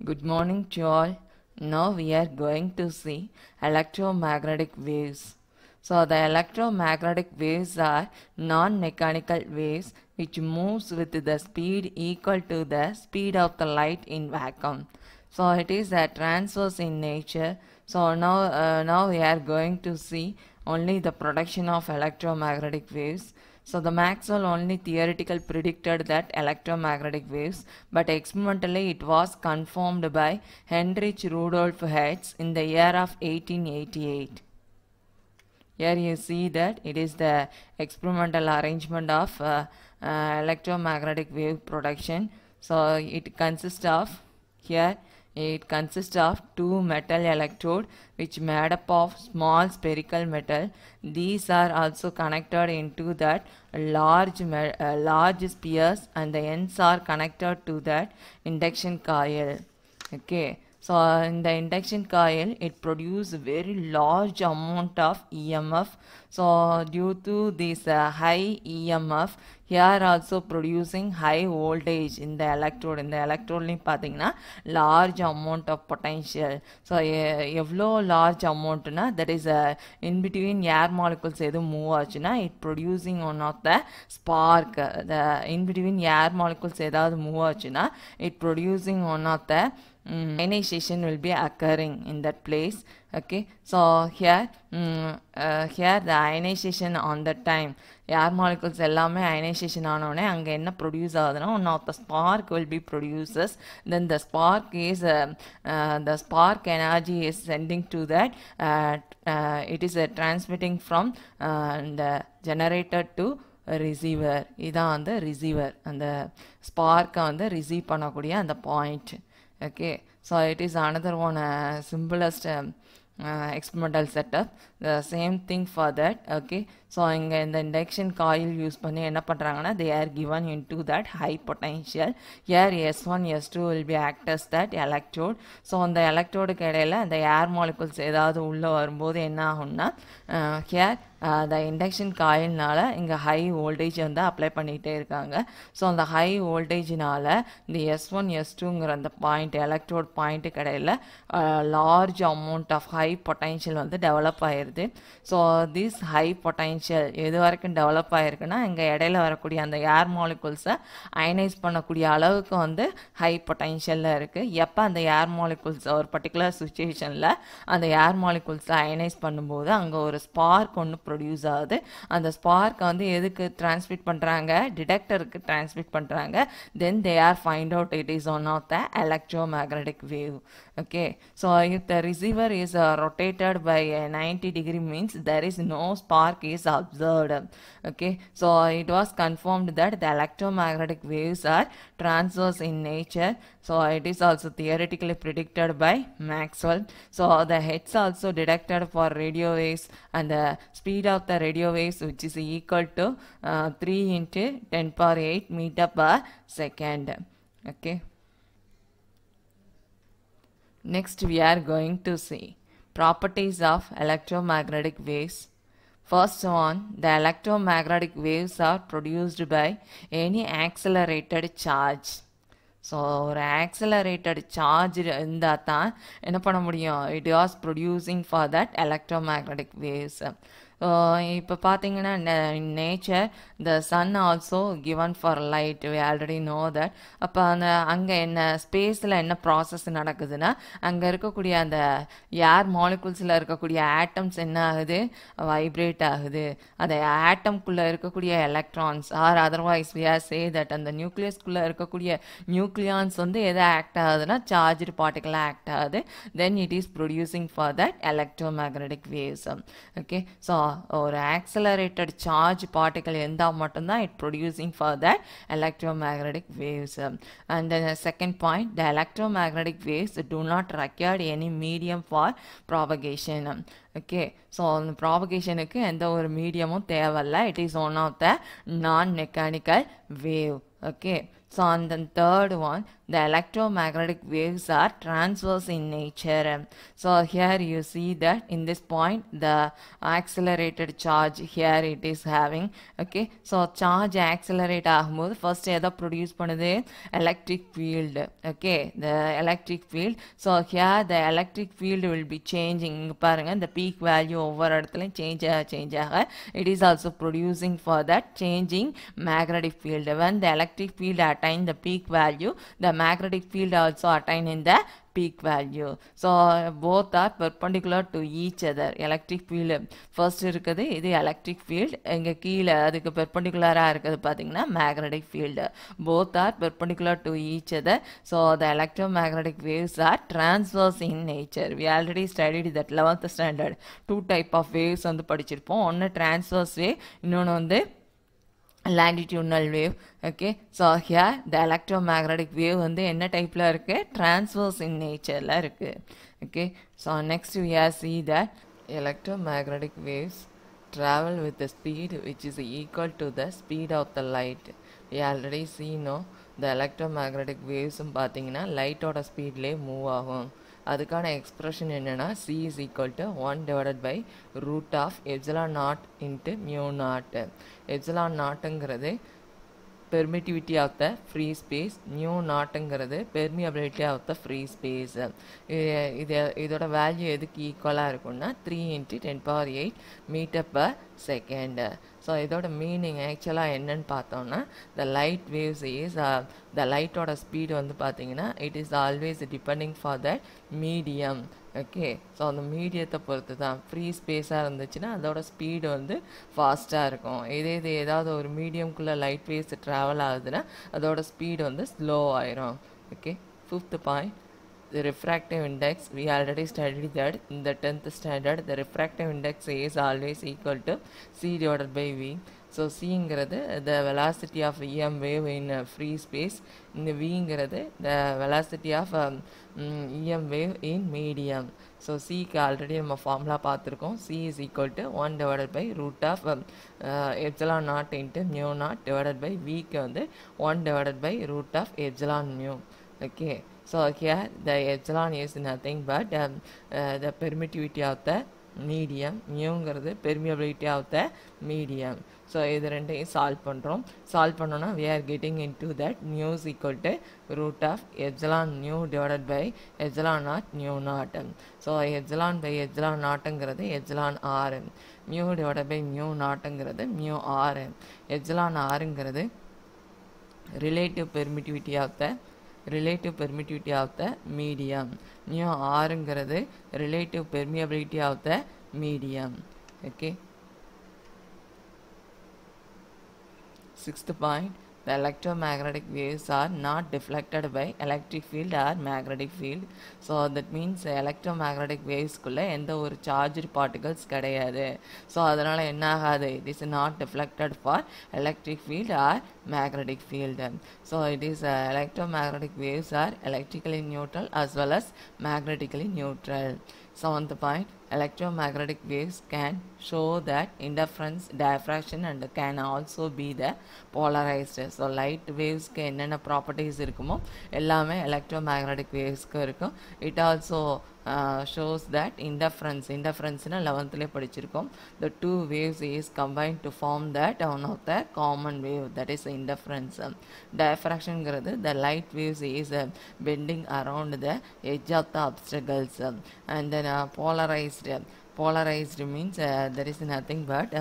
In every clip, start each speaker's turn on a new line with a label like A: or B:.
A: Good morning to all. Now we are going to see electromagnetic waves. So the electromagnetic waves are non-mechanical waves which moves with the speed equal to the speed of the light in vacuum. So it is a transverse in nature. So now we are going to see only the production of electromagnetic waves. So the Maxwell only theoretically predicted that electromagnetic waves, but experimentally it was confirmed by Heinrich Rudolf Hertz in the year of 1888. Here you see that it is the experimental arrangement of electromagnetic wave production. So it consists of two metal electrode which made up of small spherical metal. These are also connected into that large spheres, and the ends are connected to that induction coil. Okay. So in the induction coil, it produces very large amount of EMF. So due to this high EMF, here also producing high voltage in the electrode. In the electrode pathina large amount of potential. So evlo large amount na, that is in between air molecules edu move aachuna, it producing one of the spark. The in between air molecules edavadhu move aachuna, it producing one of the ionization will be occurring in that place. Okay, so here the ionization on the time air molecules ellame ionization aanone anga enna produce agudana, one of the spark will be produces. Then the spark is the spark energy is sending to that it is transmitting from the generator to receiver. இதான் அந்த receiver, அந்த spark வந்து receive பண்ணக்கூடிய அந்த point. Okay, so it is another one simplest experimental setup. The same thing for that. Okay, so in the induction coil use பண்ணி என்ன பண்றாங்கன்னா, they are given into that high potential. Here S1 S2 will be act as that electrode. So அந்த electrodeக்கு இடையில அந்த air molecules ஏதாவது உள்ள வரும்போது என்ன ஆகும்னா, here the induction coilனால இங்க high voltage வந்து அப்ளை பண்ணிட்டே இருக்காங்க. ஸோ அந்த ஹை வோல்டேஜினால இந்த S1 S2ங்கிற அந்த பாயிண்ட் எலக்ட்ரோட் பாயிண்ட்டுக்கு இடையில large amount of high potential வந்து டெவலப் ஆயிடுது. ஸோ திஸ் ஹை பொட்டன்ஷியல் எது வரைக்கும் டெவலப் ஆகிருக்குன்னா, இங்கே இடையில வரக்கூடிய அந்த ஏர் மாலிகுல்ஸை அயனைஸ் பண்ணக்கூடிய அளவுக்கு வந்து ஹை பொட்டன்ஷியலில் இருக்குது. எப்போ அந்த ஏர் மாலிகுல்ஸ் ஒரு பர்டிகுலர் சுச்சுவேஷனில் அந்த ஏர் மாலிகுல்ஸை அயனைஸ் பண்ணும்போது அங்கே ஒரு ஸ்பார்க் ஒன்று ப்ரொடியூஸ் ஆகுது. அந்த ஸ்பார்க்கை வந்து எதுக்கு டிரான்ஸ்மிட் பண்ணுறாங்க, டிடெக்டருக்கு டிரான்ஸ்மிட் பண்ணுறாங்க. Then they are find out it is one of the electromagnetic wave. Okay, so if the receiver is rotated by 90 degree means there is no spark is observed. Okay, so it was confirmed that the electromagnetic waves are transverse in nature. So it is also theoretically predicted by Maxwell. So the Hertz also detected for radio waves, and the speed of the radio waves which is equal to 3 into 10 power 8 meter per second. Okay. Next we are going to see properties of electromagnetic waves. First one, the electromagnetic waves are produced by any accelerated charge. So ஒரு accelerated charge இருந்தால் தான் என்ன பண்ண முடியும், it was producing for that electromagnetic waves. இப்போ பார்த்தீங்கன்னா nature the sun also given for light, we already know that. அப்போ அந்த அங்கே என்ன ஸ்பேஸில் என்ன ப்ராசஸ் நடக்குதுன்னா, அங்கே இருக்கக்கூடிய அந்த ஏர் மாலிகுல்ஸில் இருக்கக்கூடிய ஆட்டம்ஸ் என்ன ஆகுது, வைப்ரேட் ஆகுது. அந்த ஆட்டம்குள்ளே இருக்கக்கூடிய electrons are otherwise we are say that அந்த நியூக்ளியஸ்குள்ளே இருக்கக்கூடிய நியூக்ளியான்ஸ் வந்து எதை ஆக்ட் ஆகுதுன்னா சார்ஜ்டு பார்ட்டிகலாக ஆக்ட் ஆகுது. Then it is producing for that electromagnetic waves. Okay, so ஒரு ஆக்சலரேட்டட் சார்ஜ் பார்ட்டிகல் இருந்தால் மட்டும்தான் it producing for that electromagnetic waves. And then second point, the electromagnetic waves do not required any medium for propagation. Okay, so அந்த ப்ராபகேஷனுக்கு எந்த ஒரு மீடியமும் தேவையில்லை. It is one of the non mechanical wave. Okay, so on the third one, the electromagnetic waves are transverse in nature. So here you see that in this point the accelerated charge here it is having. Okay, so charge accelerate ஆகும்போது first எதை produce பண்ணுது, electric field. Okay, the electric field. So here the electric field will be changing. இங்க பாருங்க the peak value ஒவ்வொரு இடத்துலையும் change ஆக it is also producing for that changing magnetic field. When the electric field attain the peak value, the magnetic field also attain in the peak value. So both are perpendicular to each other. Electric field first இருக்குது இது electric field, இங்க கீழே அதுக்கு perpendicular இருக்குது பார்த்தீங்கன்னா magnetic field. Both are perpendicular to each other. So the electromagnetic waves are transverse in nature. We already studied that 11th standard. Two type of waves வந்து படிச்சிருப்போம். ஒன்று transverse wave, இன்னொன்று வந்து longitudinal wave. Okay, so here the electromagnetic wave வந்து என்ன டைப்ல இருக்கு, transverse in natureல இருக்கு. Okay, so next we have see that electromagnetic waves travel with the speed which is equal to the speed of the light. We already see no the electromagnetic waves பார்த்தீங்கன்னா லைட்டோட ஸ்பீட்லேயே move ஆகும். அதுக்கான expression என்னன்னா c is equal to 1 divided by root of epsilon naught into mu naught. epsilon naughtங்கிறது permittivity of the free space, mu naughtங்கிறது permeability of the free space. இதோட value எதுக்கு ஈக்குவலாக இருக்கும்னா 3 into 10 power 8 meter per second. So இதோட meaning ஆக்சுவலாக என்னன்னு பார்த்தோம்னா the light waves is the லைட்டோட speed வந்து பார்த்தீங்கன்னா it is always depending for that medium. Okay, so அந்த மீடியத்தை பொறுத்து தான். ஃப்ரீ ஸ்பேஸாக இருந்துச்சுன்னா அதோட ஸ்பீடு வந்து ஃபாஸ்ட்டாக இருக்கும். இது ஏதாவது ஒரு மீடியம்குள்ளே லைட் வேவ்ஸ் ட்ராவல் ஆகுதுன்னா அதோட ஸ்பீடு வந்து ஸ்லோ ஆயிரும். Okay, fifth point, the refractive index. We already studied that in the 10th standard. The refractive index is always equal to c divided by v. So c-ங்கிறது the velocity of EM wave in free space. இந்த v-ங்கிறது the velocity of EM wave in medium. So c-க்கு already நம்ம formula பார்த்துருக்கோம். c is equal to 1 divided by root of epsilon naught into mu naught divided by v-க்கு வந்து 1 divided by root of epsilon mu. Okay, so here the epsilon is nothing but the permittivity of the medium. mu-ங்கிறது permeability of the medium. So இது ரெண்டையும் solve பண்ணுறோம். Solve பண்ணோன்னா we are getting into that mu is equal to root of epsilon mu divided by epsilon naught mu naught. So epsilon by epsilon naughtங்கிறது epsilon r, mu divided by mu naughtங்கிறது mu r. epsilon rங்கிறது relative permittivity of the medium. mu rங்கிறது relative permeability of the medium. Okay, sixth point, the electromagnetic waves are not deflected by electric field or magnetic field. So that means electromagnetic waves குள்ள எந்த ஒரு charged particles கிடையாது. So அதனால என்ன ஆகாது, it is not deflected for electric field or magnetic field. So it is electromagnetic waves are electrically neutral as well as magnetically neutral. Seventh point, electromagnetic waves can show that interference, diffraction and can also be the polarized. So light waves க்கு என்னென்ன properties இருக்குமோ எல்லாமே electromagnetic waves க்கு இருக்கும். It also shows that interference na 11th ல படிச்சிருக்கோம். The two waves is combined to form that one of the common wave, that is interference. Diffraction ங்கிறது the light waves is bending around the edge of the obstacles. And then polarized means there is nothing but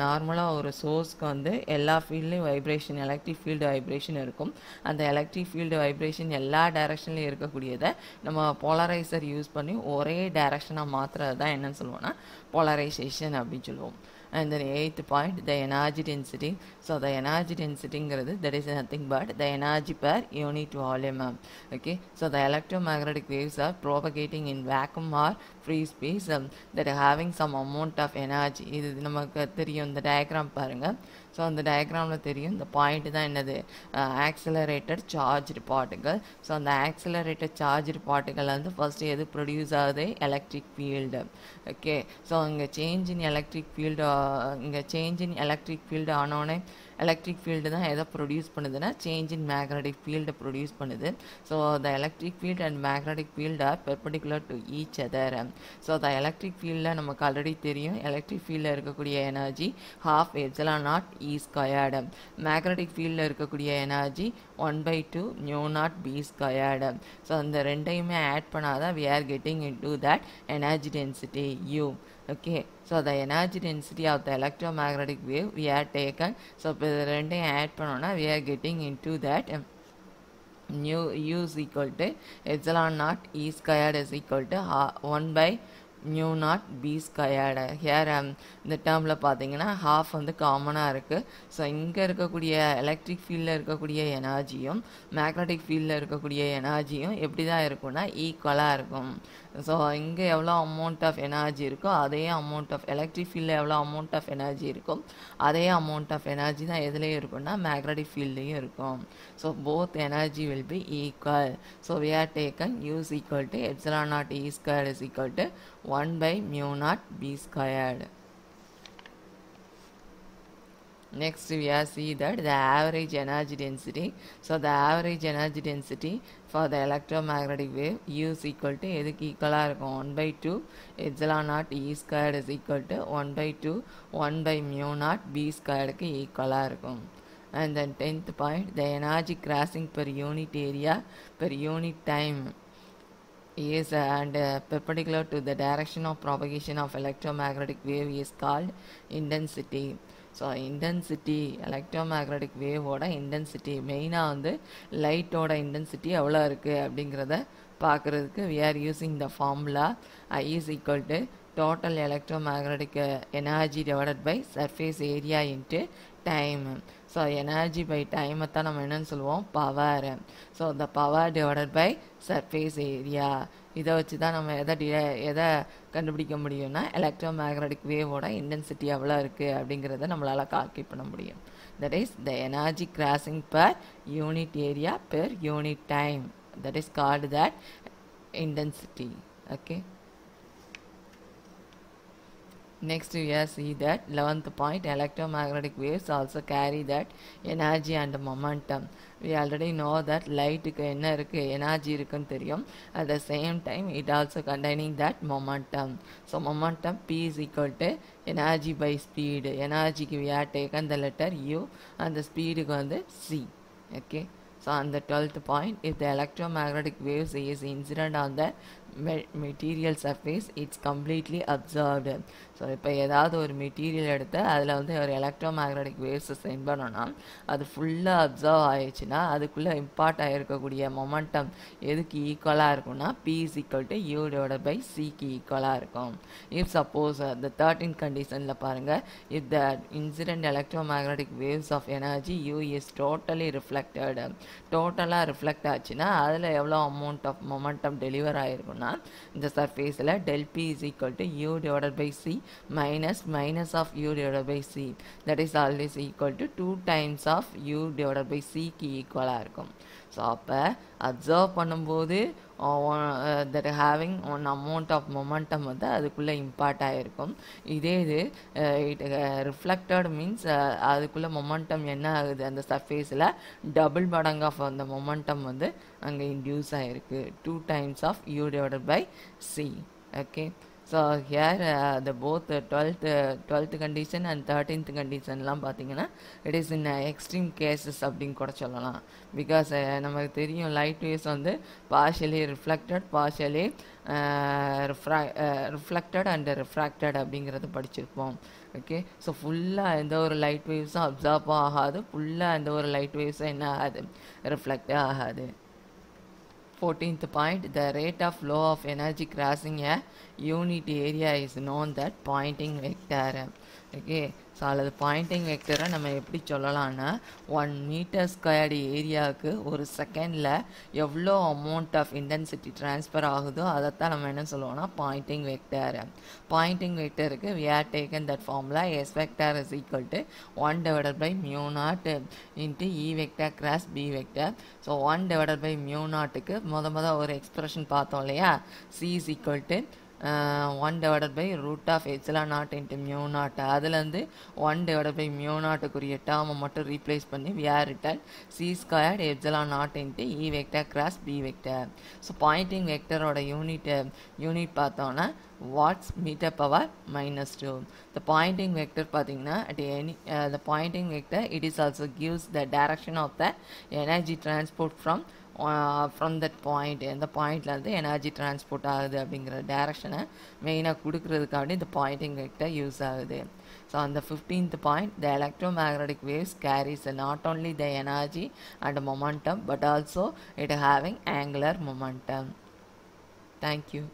A: நார்மலாக ஒரு சோர்ஸ்க்கு வந்து எல்லா ஃபீல்ட்லேயும் vibration, electric field vibration இருக்கும். அந்த electric field vibration எல்லா டைரக்ஷன்லையும் இருக்கக்கூடியதை நம்ம போலரைசர் யூஸ் பண்ணி ஒரே டைரக்ஷனாக மாற்றுறது தான் என்னன்னு சொல்லுவோம்னா போலரைசேஷன் அப்படின்னு சொல்லுவோம். And then eighth point, the energy density. So the energy density ங்கிறது that is nothing but the energy per unit volume. Okay, so the electromagnetic waves are propagating in vacuum or free space that are having some amount of energy. இது நமக்கு தெரியும், இந்த diagram பாருங்க. So அந்த டயக்ராமில் தெரியும், இந்த point தான் என்னது, ஆக்சிலரேட்டட் சார்ஜ்டு பார்ட்டிகல். ஸோ அந்த ஆக்சிலரேட்டட் சார்ஜ்டு பார்ட்டிகல் வந்து ஃபர்ஸ்ட் எது ப்ரொடியூஸ் ஆகுது, எலக்ட்ரிக் ஃபீல்டு. ஓகே, ஸோ இங்கே சேஞ்ச் இன் எலக்ட்ரிக் ஃபீல்டு ஆனோடனே எலக்ட்ரிக் ஃபீல்டு தான் எதை ப்ரொடியூஸ் பண்ணுதுன்னா சேஞ்ச் இன் மேக்னெட்டிக் ஃபீல்டை ப்ரொடியூஸ் பண்ணுது. So the electric field and magnetic field R perpendicular to each other. So the electric ஃபீல்டில் நமக்கு ஆல்ரெடி தெரியும், எலக்ட்ரிக் ஃபீல்டில் இருக்கக்கூடிய energy half epsilon not E squared. Magnetic ஃபீல்டில் இருக்கக்கூடிய energy 1/2 mu naught B squared. So அந்த ரெண்டையுமே ஆட் பண்ணாதான் we are getting into that energy density U. Okay, so the energy density of the electromagnetic wave we are taken. So இப்போ ரெண்டையும் add பண்ணோம்னா we are getting into that mu U is equal to epsilon naught E squared is equal to 1/mu naught B squared. Here இந்த டேர்மில் பார்த்தீங்கன்னா half வந்து காமனாக இருக்குது. So இங்கே இருக்கக்கூடிய எலக்ட்ரிக் ஃபீல்டில் இருக்கக்கூடிய எனர்ஜியும் மேக்னெட்டிக் ஃபீல்டில் இருக்கக்கூடிய எனர்ஜியும் எப்படி தான் இருக்கும்னா ஈக்குவலாக இருக்கும். ஸோ இங்கே எவ்வளோ அமௌண்ட் ஆஃப் எனர்ஜி இருக்கோ அதே அமௌண்ட் ஆஃப் எலக்ட்ரிக் ஃபீல்டில் எவ்வளோ அமௌண்ட் ஆஃப் எனர்ஜி இருக்கும் அதே அமௌண்ட் ஆஃப் எனர்ஜி தான் எதுலேயும் இருக்கும்னா மேக்னெட்டிக் ஃபீல்ட்லேயும் இருக்கும். So both energy will be equal. So we are taken U is equal to epsilon naught E squared is equal to 1/mu naught B squared. Next we are see that the average energy density. So the average energy density for the electromagnetic wave U is equal to எதுக்கு ஈக்குவலாக இருக்கும் 1/2 epsilon naught E squared is equal to 1/2 1/mu naught B squaredக்கு ஈக்குவலாக இருக்கும். And then 10th point, the energy crossing per unit area per unit time is and perpendicular to the direction of propagation of electromagnetic wave is called intensity. So intensity electromagnetic வேவோட intensity மெயினாக வந்து லைட்டோட intensity எவ்வளோ இருக்குது அப்படிங்கிறத பார்க்குறதுக்கு we are using the formula I is equal to total electromagnetic energy divided by surface area into time. So energy by டைமை தான் நம்ம என்னென்னு சொல்லுவோம் power. So the power divided by surface area இதை வச்சு தான் நம்ம எதை கண்டுபிடிக்க முடியும்னா எலக்ட்ரோமேக்னெட்டிக் வேவோட இன்டென்சிட்டி எவ்வளோ இருக்குது அப்படிங்கிறத நம்மளால் கால்குலேட் பண்ண முடியும். That is the energy crossing per unit area per unit time. That is called that intensity. Okay, next we are see that 11th point, electromagnetic waves also carry that energy and momentum. We already know that light க்கு என்ன இருக்கு energy இருக்குன்னு தெரியும். At the same time it also containing that momentum. So momentum P is equal to energy by speed. Energy க்கு we are taken the letter U and the speed க்கு வந்து C. Okay, so on the 12th point, if the electromagnetic waves is incident on the material surface, it's completely absorbed. So இப்போ ஏதாவது ஒரு material எடுத்து அதில் வந்து ஒரு electromagnetic வேவ்ஸை send பண்ணோன்னா அது ஃபுல்லாக அப்சர்வ் ஆயிடுச்சுன்னா அதுக்குள்ளே இம்பார்ட் ஆகிருக்கக்கூடிய மொமெண்டம் எதுக்கு ஈக்குவலாக இருக்கும்னா P is equal to U divided by Cக்கு ஈக்குவலாக இருக்கும். இஃப் சப்போஸ் the 13th கண்டிஷனில் பாருங்கள், if the incident electromagnetic waves of energy U is totally reflected, டோட்டலாக ரிஃப்ளெக்ட் ஆச்சுன்னா அதில் எவ்வளோ அமௌண்ட் ஆஃப் மொமெண்டம் டெலிவர் ஆகிருக்குன்னா இந்த சர்ஃபேஸில் del P is equal to U divided by C minus of U divided by C. That is always equal to 2 times of U divided by C க்கு ஈக்குவலாக இருக்கும். So அப்போ observe பண்ணும்போது that having one amount of momentum வந்து அதுக்குள்ளே impart ஆகிருக்கும். இதே இது ரிஃப்ளெக்டட் மீன்ஸ் அதுக்குள்ளே மொமெண்டம் என்ன ஆகுது அந்த சர்ஃபேஸில் டபுள் மடங்கு ஆஃப் அந்த மொமெண்டம் வந்து அங்கே இன்டியூஸ் ஆகிருக்கு 2 times of U divided by C. Okay, so here the both 12th condition and 13th conditionலாம் பார்த்தீங்கன்னா it is in extreme cases அப்படின்னு கூட சொல்லலாம். பிகாஸ் நமக்கு தெரியும் லைட் வேவ்ஸ் வந்து partially reflected partially reflected and refracted அப்படிங்கிறது படிச்சிருப்போம். ஓகே, ஸோ ஃபுல்லாக எந்த ஒரு லைட் வேவ்ஸும் அப்சார்பும் ஆகாது, ஃபுல்லாக எந்த ஒரு லைட் வேவ்ஸும் என்ன ஆகாது ரிஃப்ளெக்டே ஆகாது. 14th point, the rate of flow of energy crossing a unit area is known that Poynting vector. Okay, so அல்லது பாயிண்டிங் வெக்டரை நம்ம எப்படி சொல்லலாம்னா 1 மீட்டர் ஸ்கொயர்டு ஏரியாவுக்கு ஒரு செகண்டில் எவ்வளோ அமௌண்ட் ஆஃப் இன்டென்சிட்டி ட்ரான்ஸ்ஃபர் ஆகுதோ அதைத்தான் நம்ம என்ன சொல்லுவோம்னா பாயிண்டிங் வெக்டர். பாயிண்டிங் வெக்டருக்கு we are taken that formula S vector is equal to 1 divided by mu naught into E vector cross B vector. So 1 divided by mu naughtக்கு முத ஒரு expression பார்த்தோம் இல்லையா, C is equal to 1 divided by root of epsilon naught into mu naught அதுலேருந்து 1 divided by mu naught குறிய டேர்மை மட்டும் replace பண்ணி we are written c squared epsilon naught into e vector cross b vector. So Poynting வெக்டரோட unit பார்த்தோன்னா watts meter power minus 2. The pointing vector பார்த்தீங்கன்னா at any the pointing vector it is also gives the direction of the energy transport from that point. இந்த பாயிண்ட்லேருந்து energy transport ஆகுது அப்படிங்கிற டைரக்ஷனை மெயினாக கொடுக்கறதுக்காண்டி இந்த Poynting vector use ஆகுது. So அந்த 15th point, the electromagnetic waves carries not only the energy and momentum but also it having angular momentum. Thank you.